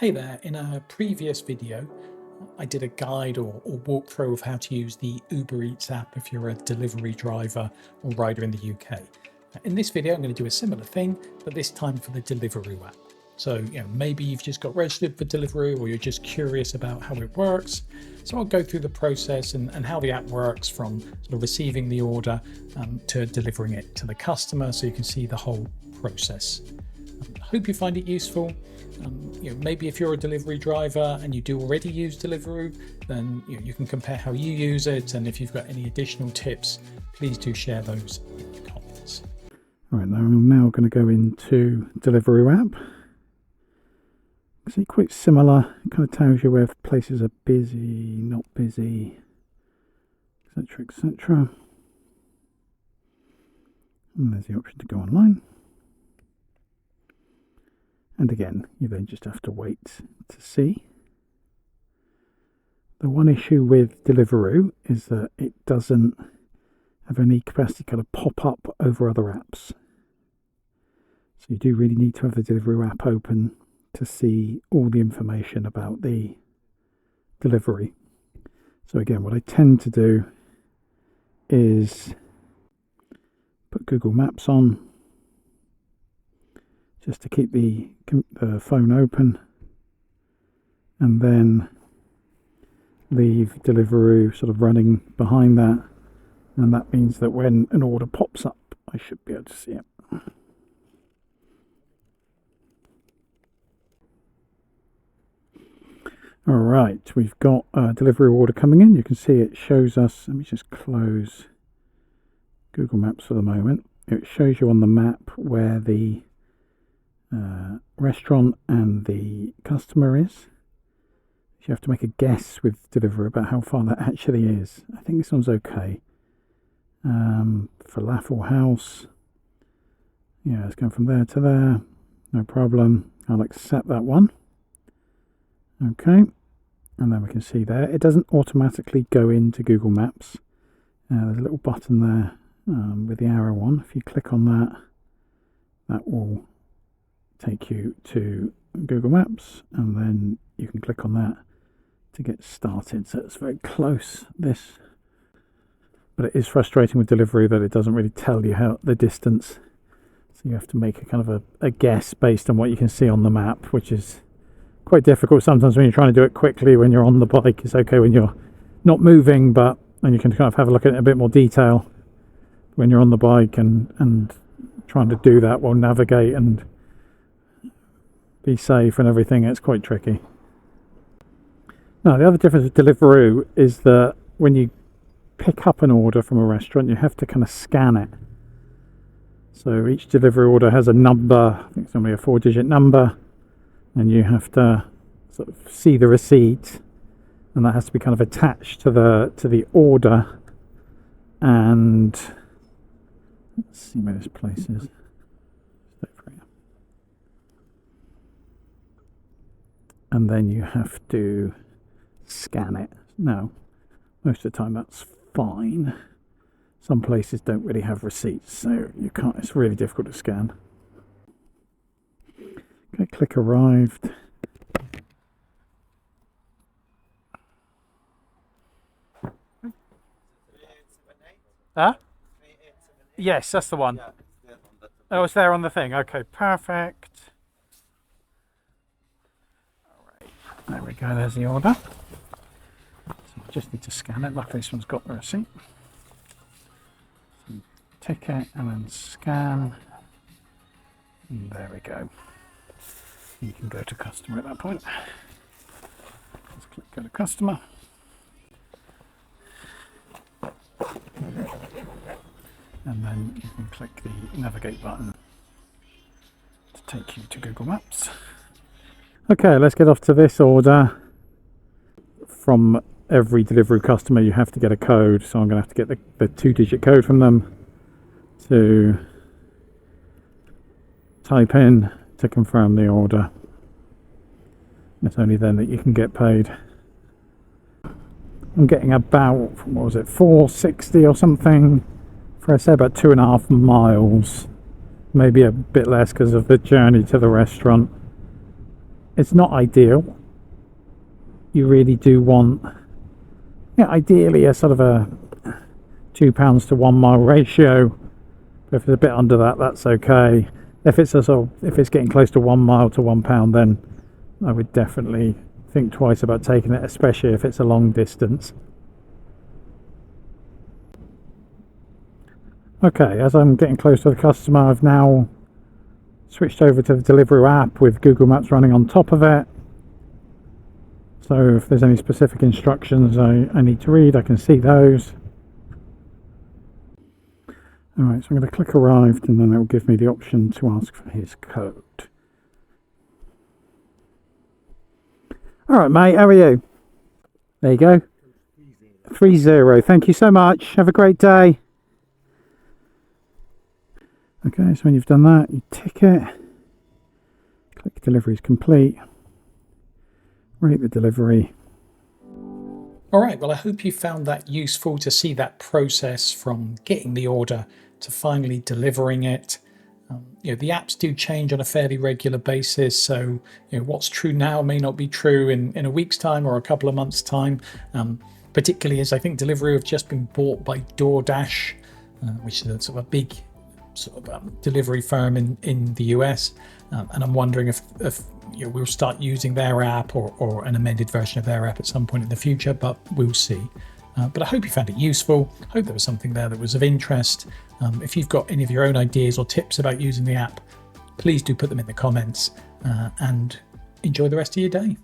Hey there, in a previous video I did a guide or walkthrough of how to use the Uber Eats app if you're a delivery driver or rider in the UK. In this video I'm going to do a similar thing, but this time for the Deliveroo app. So maybe you've just got registered for Deliveroo or you're just curious about how it works. So I'll go through the process and how the app works from sort of receiving the order to delivering it to the customer, so you can see the whole process. I hope you find it useful. Maybe if you're a delivery driver and you do already use Deliveroo, then you can compare how you use it, and if you've got any additional tips, please do share those in the comments. Right, now I'm now going to go into Deliveroo app. See, quite similar. It kind of tells you where places are busy, not busy, etc, etc. And there's the option to go online. And again, you then just have to wait to see. The one issue with Deliveroo is that it doesn't have any capacity to kind of pop up over other apps. So you do really need to have the Deliveroo app open to see all the information about the delivery. So again, what I tend to do is put Google Maps on, just to keep the phone open, and then leave Deliveroo sort of running behind that, and that means that when an order pops up I should be able to see it. Alright, we've got a Deliveroo order coming in. You can see it shows us, let me just close Google Maps for the moment. It shows you on the map where the restaurant and the customer is. So you have to make a guess with Deliveroo about how far that actually is. I think this one's okay. Falafel House. Yeah, it's going from there to there. No problem. I'll accept that one. Okay. And then we can see there. It doesn't automatically go into Google Maps. There's a little button there with the arrow on. If you click on that, that will take you to Google Maps, and then you can click on that to get started. So it's very close, this, but it is frustrating with Deliveroo that it doesn't really tell you how the distance, so you have to make a kind of a guess based on what you can see on the map, which is quite difficult sometimes when you're trying to do it quickly. When you're on the bike, it's okay when you're not moving, but then you can kind of have a look at it in a bit more detail when you're on the bike and trying to do that while navigate and be safe and everything. It's quite tricky. Now, the other difference with Deliveroo is that when you pick up an order from a restaurant, you have to kind of scan it. So each Deliveroo order has a number. I think it's only a 4-digit number, and you have to sort of see the receipt, and that has to be kind of attached to the order. And let's see where this place is. And then you have to scan it. Now, most of the time that's fine. Some places don't really have receipts, so you can't. It's really difficult to scan. Okay, click arrived. Huh? Yes, that's the one. Oh, it's there on the thing. Okay, perfect. There we go, there's the order. So I just need to scan it. Luckily this one's got the receipt. So tick it and then scan. And there we go. You can go to customer at that point. Let's click go to customer. And then you can click the navigate button to take you to Google Maps. Okay, let's get off to this order. From every Deliveroo customer you have to get a code, so I'm going to have to get the 2-digit code from them to type in to confirm the order. It's only then that you can get paid. I'm getting about, what was it, $4.60 or something for, I say, about 2.5 miles, maybe a bit less because of the journey to the restaurant. it's not ideal. You really do want, yeah, ideally a sort of a £2 to 1 mile ratio. But if it's a bit under that, that's okay. If it's if it's getting close to 1 mile to £1, then I would definitely think twice about taking it, especially if it's a long distance. Okay, as I'm getting close to the customer, I've now switched over to the Deliveroo app with Google Maps running on top of it. So if there's any specific instructions I need to read, I can see those. Alright, so I'm going to click arrived, and then it will give me the option to ask for his code. Alright mate, how are you? There you go. 30. Thank you so much. Have a great day. Okay, so when you've done that, you tick it. Click deliveries complete. Rate the delivery. All right, well, I hope you found that useful to see that process from getting the order to finally delivering it. The apps do change on a fairly regular basis, so what's true now may not be true in a week's time or a couple of months' time, particularly as I think Deliveroo have just been bought by DoorDash, which is a sort of a big delivery firm in the US, and I'm wondering if we'll start using their app or an amended version of their app at some point in the future, but we'll see. But I hope you found it useful. I hope there was something there that was of interest. If you've got any of your own ideas or tips about using the app, please do put them in the comments, and enjoy the rest of your day.